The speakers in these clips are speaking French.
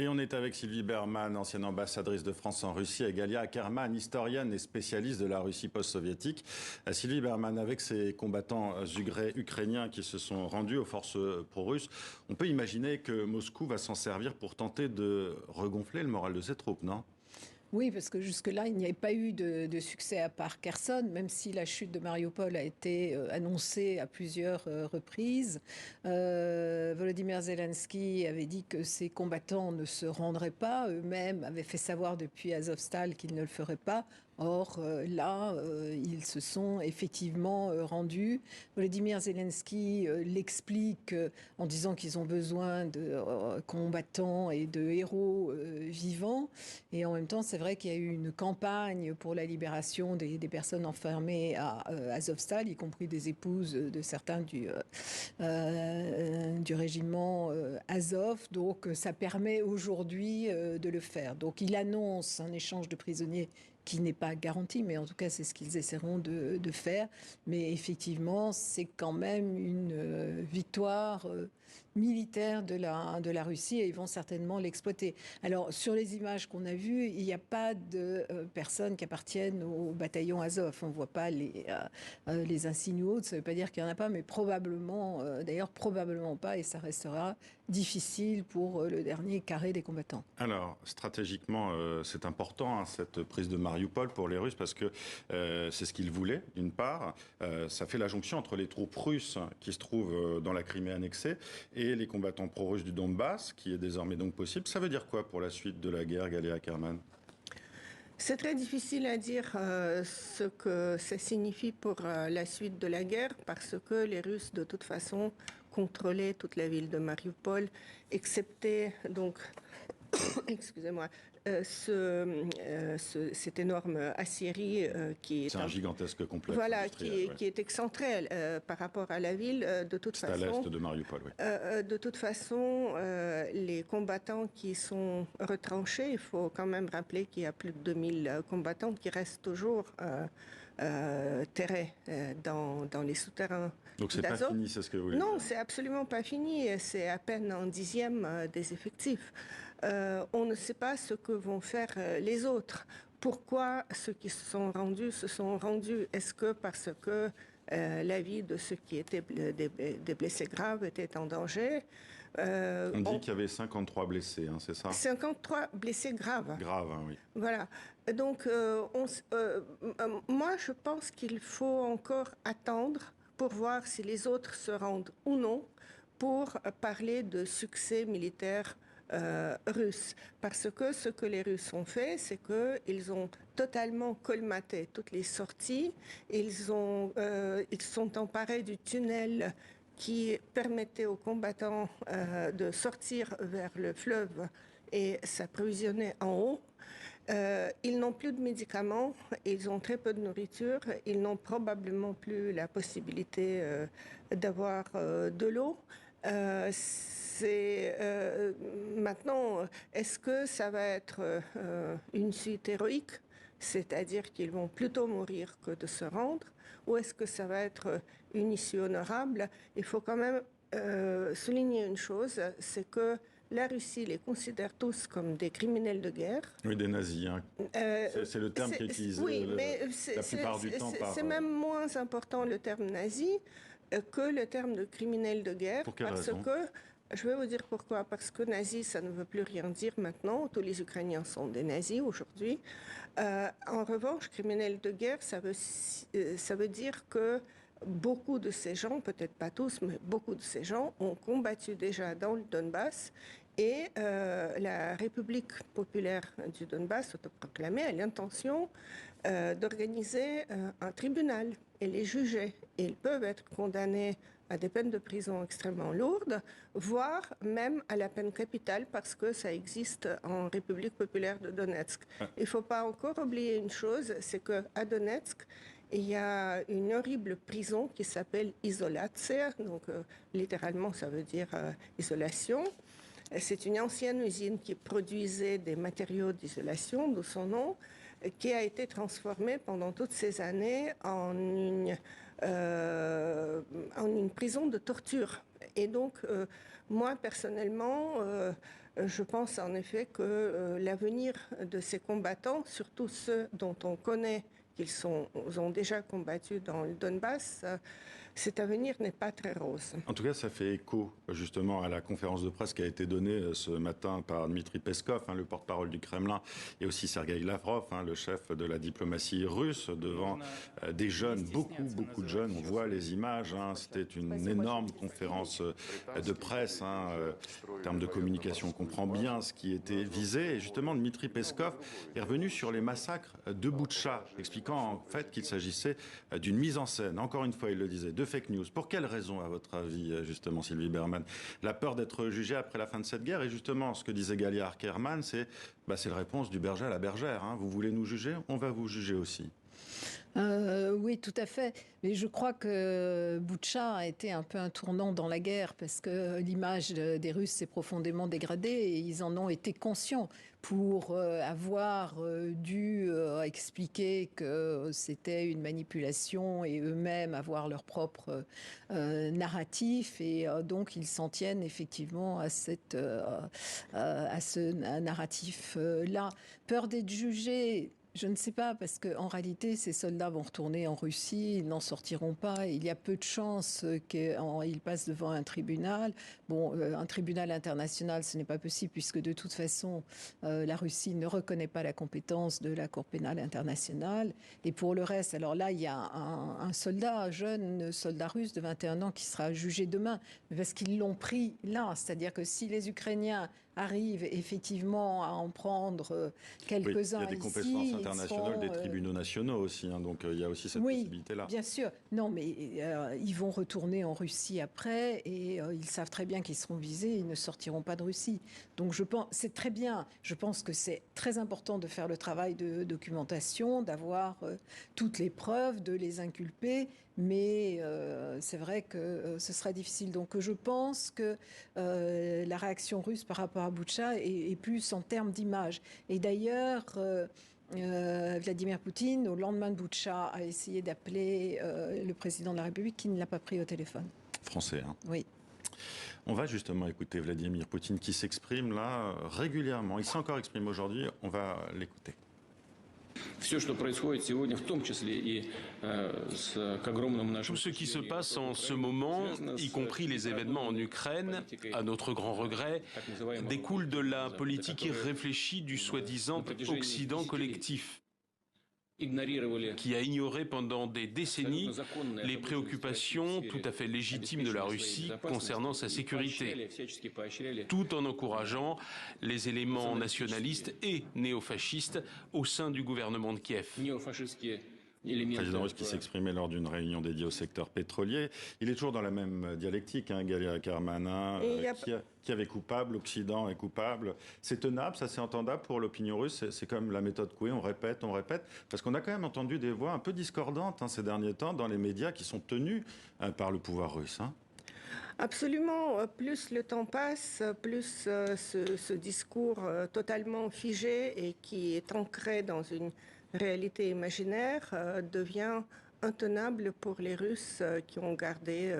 Et on est avec Sylvie Berman, ancienne ambassadrice de France en Russie, et Galia Ackerman, historienne et spécialiste de la Russie post-soviétique. Sylvie Berman, avec ces combattants ukrainiens qui se sont rendus aux forces pro-russes, on peut imaginer que Moscou va s'en servir pour tenter de regonfler le moral de ses troupes, non ? Oui, parce que jusque-là, il n'y avait pas eu de succès à part Kherson, même si la chute de Mariupol a été annoncée à plusieurs reprises. Volodymyr Zelensky avait dit que ses combattants ne se rendraient pas. Eux-mêmes avaient fait savoir depuis Azovstal qu'ils ne le feraient pas. Or, là, ils se sont effectivement rendus. Volodymyr Zelensky l'explique en disant qu'ils ont besoin de combattants et de héros vivants. Et en même temps, c'est vrai qu'il y a eu une campagne pour la libération des personnes enfermées à Azovstal, y compris des épouses de certains du régiment Azov. Donc, ça permet aujourd'hui de le faire. Donc, il annonce un échange de prisonniers qui n'est pas garanti, mais en tout cas, c'est ce qu'ils essaieront de faire. Mais effectivement, c'est quand même une victoire militaire de la Russie et ils vont certainement l'exploiter. Alors, sur les images qu'on a vues, il n'y a pas de personnes qui appartiennent au bataillon Azov. On ne voit pas les insignes ou autres. Ça ne veut pas dire qu'il n'y en a pas, mais probablement, d'ailleurs, probablement pas, et ça restera difficile pour le dernier carré des combattants. Alors, stratégiquement, c'est important, hein, cette prise de Mariupol pour les Russes, parce que c'est ce qu'ils voulaient, d'une part. Ça fait la jonction entre les troupes russes qui se trouvent dans la Crimée annexée et les combattants pro-russes du Donbass, qui est désormais donc possible. Ça veut dire quoi pour la suite de la guerre, Galia Ackerman ? C'est très difficile à dire ce que ça signifie pour la suite de la guerre, parce que les Russes, de toute façon, contrôlaient toute la ville de Mariupol, excepté donc excusez-moi, cette énorme aciérie qui est... C'est un gigantesque complexe. Voilà, qui est excentré par rapport à la ville. De toute façon, c'est à l'est de Mariupol, oui. De toute façon, les combattants qui sont retranchés, il faut quand même rappeler qu'il y a plus de 2000 combattants qui restent toujours terrés dans les souterrains. Donc c'est pas fini, c'est ce que vous voulez dire. Non, c'est absolument pas fini. C'est à peine un dixième des effectifs. On ne sait pas ce que vont faire les autres. Pourquoi ceux qui se sont rendus? Est-ce que parce que la vie de ceux qui étaient des blessés graves était en danger? On dit qu'il y avait 53 blessés, hein, c'est ça? 53 blessés graves. Graves, hein, oui. Voilà. Donc, moi, je pense qu'il faut encore attendre pour voir si les autres se rendent ou non pour parler de succès militaire russes. Parce que ce que les Russes ont fait, c'est qu'ils ont totalement colmaté toutes les sorties. Ils sont emparés du tunnel qui permettait aux combattants de sortir vers le fleuve et s'approvisionner en eau. Ils n'ont plus de médicaments, ils ont très peu de nourriture, ils n'ont probablement plus la possibilité d'avoir de l'eau. Maintenant, est-ce que ça va être une suite héroïque, c'est-à-dire qu'ils vont plutôt mourir que de se rendre, ou est-ce que ça va être une issue honorable? Il faut quand même souligner une chose, c'est que la Russie les considère tous comme des criminels de guerre. Oui, des nazis. Hein. C'est le terme qui est utilisé la plupart du temps par... C'est même moins important le terme nazi que le terme de criminel de guerre. Pour quelle raison ? Je vais vous dire pourquoi. Parce que nazi, ça ne veut plus rien dire maintenant. Tous les Ukrainiens sont des nazis aujourd'hui. En revanche, criminel de guerre, ça veut dire que beaucoup de ces gens, peut-être pas tous, mais beaucoup de ces gens ont combattu déjà dans le Donbass et la République populaire du Donbass, autoproclamée, a l'intention d'organiser un tribunal et les juger. Et ils peuvent être condamnés à des peines de prison extrêmement lourdes, voire même à la peine capitale, parce que ça existe en République populaire de Donetsk. Il ne faut pas encore oublier une chose, c'est qu'à Donetsk, il y a une horrible prison qui s'appelle Izolatsia, donc littéralement ça veut dire isolation. C'est une ancienne usine qui produisait des matériaux d'isolation, d'où son nom, qui a été transformée pendant toutes ces années en une prison de torture. Et donc, moi, personnellement, je pense en effet que l'avenir de ces combattants, surtout ceux dont on connaît qu'ils ont déjà combattu dans le Donbass, cet avenir n'est pas très rose. En tout cas, ça fait écho justement à la conférence de presse qui a été donnée ce matin par Dmitri Peskov, le porte-parole du Kremlin, et aussi Sergei Lavrov, le chef de la diplomatie russe, devant des jeunes, beaucoup de jeunes. On voit les images, c'était une énorme conférence de presse. En termes de communication, on comprend bien ce qui était visé. Et justement, Dmitri Peskov est revenu sur les massacres de Boutcha, expliquant en fait qu'il s'agissait d'une mise en scène, encore une fois, il le disait, de fake news. Pour quelles raisons, à votre avis, justement, Sylvie Berman? La peur d'être jugé après la fin de cette guerre, et justement, ce que disait Galia Ackerman, c'est la réponse du berger à la bergère. Vous voulez nous juger? On va vous juger aussi. Oui, tout à fait. Mais je crois que Boutcha a été un peu un tournant dans la guerre parce que l'image des Russes s'est profondément dégradée et ils en ont été conscients pour avoir dû expliquer que c'était une manipulation et eux-mêmes avoir leur propre narratif. Et donc, ils s'en tiennent effectivement à ce narratif-là. Peur d'être jugés. Je ne sais pas, parce qu'en réalité, ces soldats vont retourner en Russie, ils n'en sortiront pas. Il y a peu de chances qu'ils passent devant un tribunal. Bon, un tribunal international, ce n'est pas possible, puisque de toute façon, la Russie ne reconnaît pas la compétence de la Cour pénale internationale. Et pour le reste, alors là, il y a un jeune soldat russe de 21 ans qui sera jugé demain, parce qu'ils l'ont pris là. C'est-à-dire que si les Ukrainiens arrivent effectivement à en prendre quelques-uns ici. Il y a des compétences internationales, des tribunaux nationaux aussi, donc il y a aussi cette possibilité-là. Bien sûr. Non, mais ils vont retourner en Russie après et ils savent très bien qu'ils seront visés, ils ne sortiront pas de Russie. Donc je pense, c'est très bien. Je pense que c'est très important de faire le travail de documentation, d'avoir toutes les preuves, de les inculper. Mais c'est vrai que ce sera difficile. Donc je pense que la réaction russe par rapport à Boutcha est plus en termes d'image. Et d'ailleurs, Vladimir Poutine, au lendemain de Boutcha, a essayé d'appeler le président de la République qui ne l'a pas pris au téléphone. Français, Oui. On va justement écouter Vladimir Poutine qui s'exprime là régulièrement. Il s'est encore exprimé aujourd'hui, on va l'écouter. Tout ce qui se passe en ce moment, y compris les événements en Ukraine, à notre grand regret, découle de la politique irréfléchie du soi-disant Occident collectif, qui a ignoré pendant des décennies les préoccupations tout à fait légitimes de la Russie concernant sa sécurité, tout en encourageant les éléments nationalistes et néofascistes au sein du gouvernement de Kiev. Le président russe qui s'exprimait lors d'une réunion dédiée au secteur pétrolier. Il est toujours dans la même dialectique, Galia Ackerman, qui avait coupable, l'Occident est coupable. C'est tenable, ça c'est entendable pour l'opinion russe, c'est comme la méthode Coué, on répète, parce qu'on a quand même entendu des voix un peu discordantes ces derniers temps dans les médias qui sont tenus par le pouvoir russe. Absolument. Plus le temps passe, plus ce discours totalement figé et qui est ancré dans une réalité imaginaire devient intenable pour les Russes qui ont gardé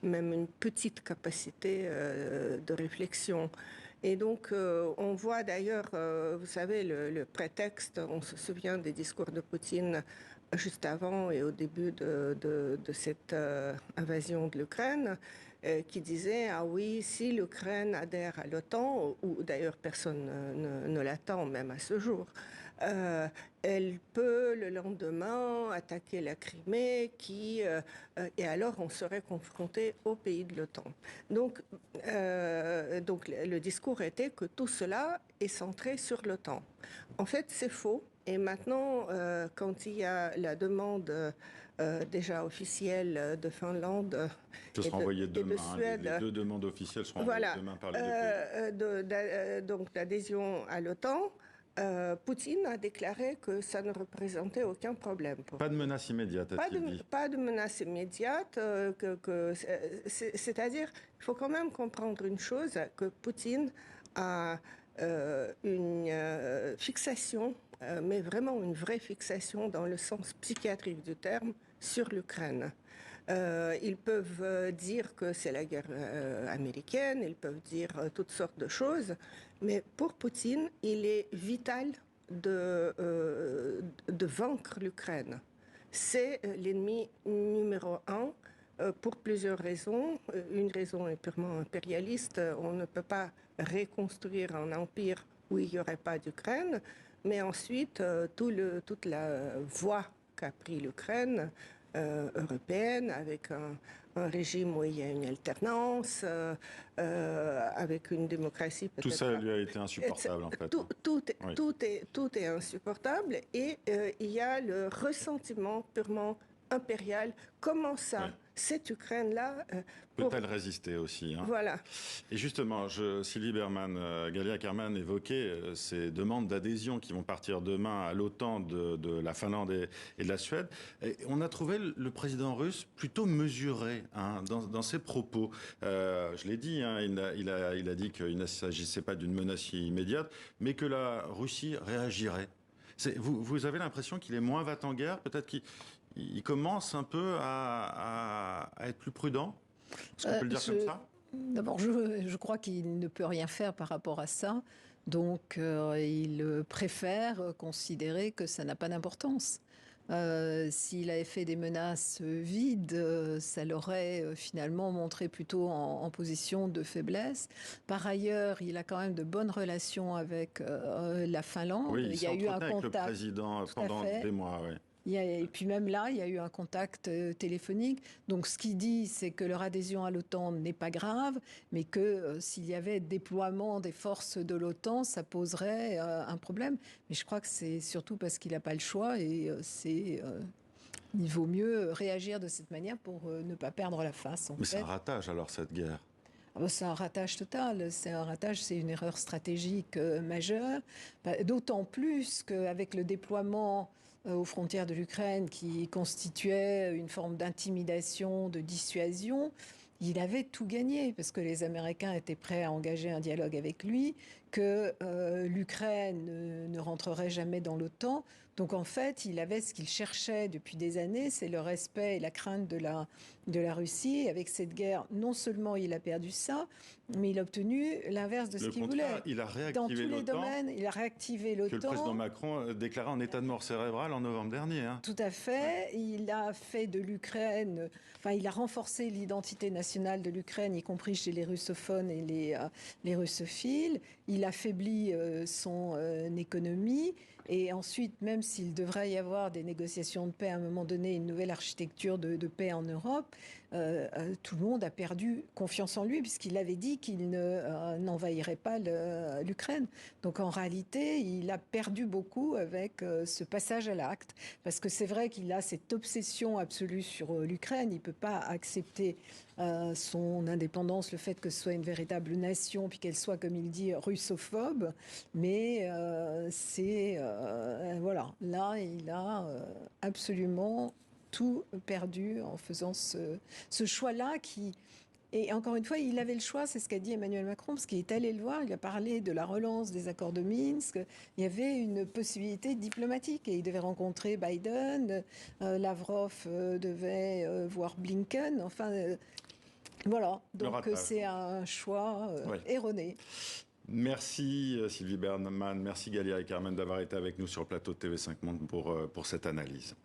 même une petite capacité de réflexion. Et donc, on voit d'ailleurs, vous savez, le prétexte, on se souvient des discours de Poutine juste avant et au début de cette invasion de l'Ukraine, qui disait « Ah oui, si l'Ukraine adhère à l'OTAN, ou d'ailleurs personne ne l'attend même à ce jour, elle peut le lendemain attaquer la Crimée, et alors on serait confronté aux pays de l'OTAN. » Donc le discours était que tout cela est centré sur l'OTAN. En fait, c'est faux. Et maintenant, quand il y a la demande déjà officielle de Finlande et de Suède, les deux demandes officielles seront envoyées demain par les deux pays. Donc l'adhésion à l'OTAN, Poutine a déclaré que ça ne représentait aucun problème. Pas de menace immédiate, a-t-il dit. Pas de menace immédiate. C'est-à-dire, il faut quand même comprendre une chose, que Poutine a une fixation, mais vraiment une vraie fixation dans le sens psychiatrique du terme, sur l'Ukraine. Ils peuvent dire que c'est la guerre américaine, ils peuvent dire toutes sortes de choses, Mais pour Poutine, il est vital de vaincre l'Ukraine. C'est l'ennemi numéro un pour plusieurs raisons. Une raison est purement impérialiste. On ne peut pas reconstruire un empire où il n'y aurait pas d'Ukraine. Mais ensuite, toute la voie qu'a pris l'Ukraine européenne, avec un régime où il y a une alternance, avec une démocratie peut-être... Tout ça lui a été insupportable, en fait. Tout est insupportable et il y a le ressentiment purement impérial. Comment ça, oui. Cette Ukraine-là... peut-elle résister aussi, hein. Voilà. Et justement, Sylvie Berman, Galia Ackerman évoquait ces demandes d'adhésion qui vont partir demain à l'OTAN de la Finlande et de la Suède. Et on a trouvé le président russe plutôt mesuré, hein, dans ses propos. Je l'ai dit, hein, il a dit qu'il ne s'agissait pas d'une menace immédiate, mais que la Russie réagirait. Vous avez l'impression qu'il est moins va-t-en-guerre, peut-être qu'il commence un peu à être plus prudent? Est-ce qu'on peut le dire comme ça? D'abord, je crois qu'il ne peut rien faire par rapport à ça. Donc, il préfère considérer que ça n'a pas d'importance. S'il avait fait des menaces vides, ça l'aurait finalement montré plutôt en position de faiblesse. Par ailleurs, il a quand même de bonnes relations avec la Finlande. Oui, il y a eu un contact avec le président pendant des mois. Oui. Et puis même là, il y a eu un contact téléphonique. Donc ce qu'il dit, c'est que leur adhésion à l'OTAN n'est pas grave, mais que s'il y avait déploiement des forces de l'OTAN, ça poserait un problème. Mais je crois que c'est surtout parce qu'il n'a pas le choix et il vaut mieux réagir de cette manière pour ne pas perdre la face. Mais c'est un ratage alors, cette guerre? C'est un ratage total, c'est une erreur stratégique majeure, d'autant plus qu'avec le déploiement aux frontières de l'Ukraine qui constituait une forme d'intimidation, de dissuasion, il avait tout gagné parce que les Américains étaient prêts à engager un dialogue avec lui, que l'Ukraine ne rentrerait jamais dans l'OTAN. Donc en fait, il avait ce qu'il cherchait depuis des années, c'est le respect et la crainte de la Russie. Et avec cette guerre, non seulement il a perdu ça, mais il a obtenu l'inverse de ce qu'il voulait. Il a réactivé dans tous les domaines, il a réactivé l'OTAN. Que le président Macron déclarait en état de mort cérébrale en novembre dernier. Hein. Tout à fait. Il a fait de l'Ukraine, il a renforcé l'identité nationale de l'Ukraine, y compris chez les russophones et les russophiles. Il affaiblit son économie. Et ensuite, même s'il devrait y avoir des négociations de paix à un moment donné, une nouvelle architecture de paix en Europe, tout le monde a perdu confiance en lui puisqu'il avait dit qu'il n'envahirait pas l'Ukraine. Donc en réalité, il a perdu beaucoup avec ce passage à l'acte. Parce que c'est vrai qu'il a cette obsession absolue sur l'Ukraine. Il ne peut pas accepter son indépendance, le fait que ce soit une véritable nation, puis qu'elle soit, comme il dit, russophobe. Mais voilà, là, il a absolument tout perdu en faisant ce choix-là qui... Et encore une fois, il avait le choix, c'est ce qu'a dit Emmanuel Macron, parce qu'il est allé le voir, il a parlé de la relance des accords de Minsk, il y avait une possibilité diplomatique et il devait rencontrer Biden, Lavrov devait voir Blinken, enfin... voilà, donc c'est un choix erroné. Merci Sylvie Berman, merci Galia Ackerman d'avoir été avec nous sur le plateau de TV5 Monde pour cette analyse.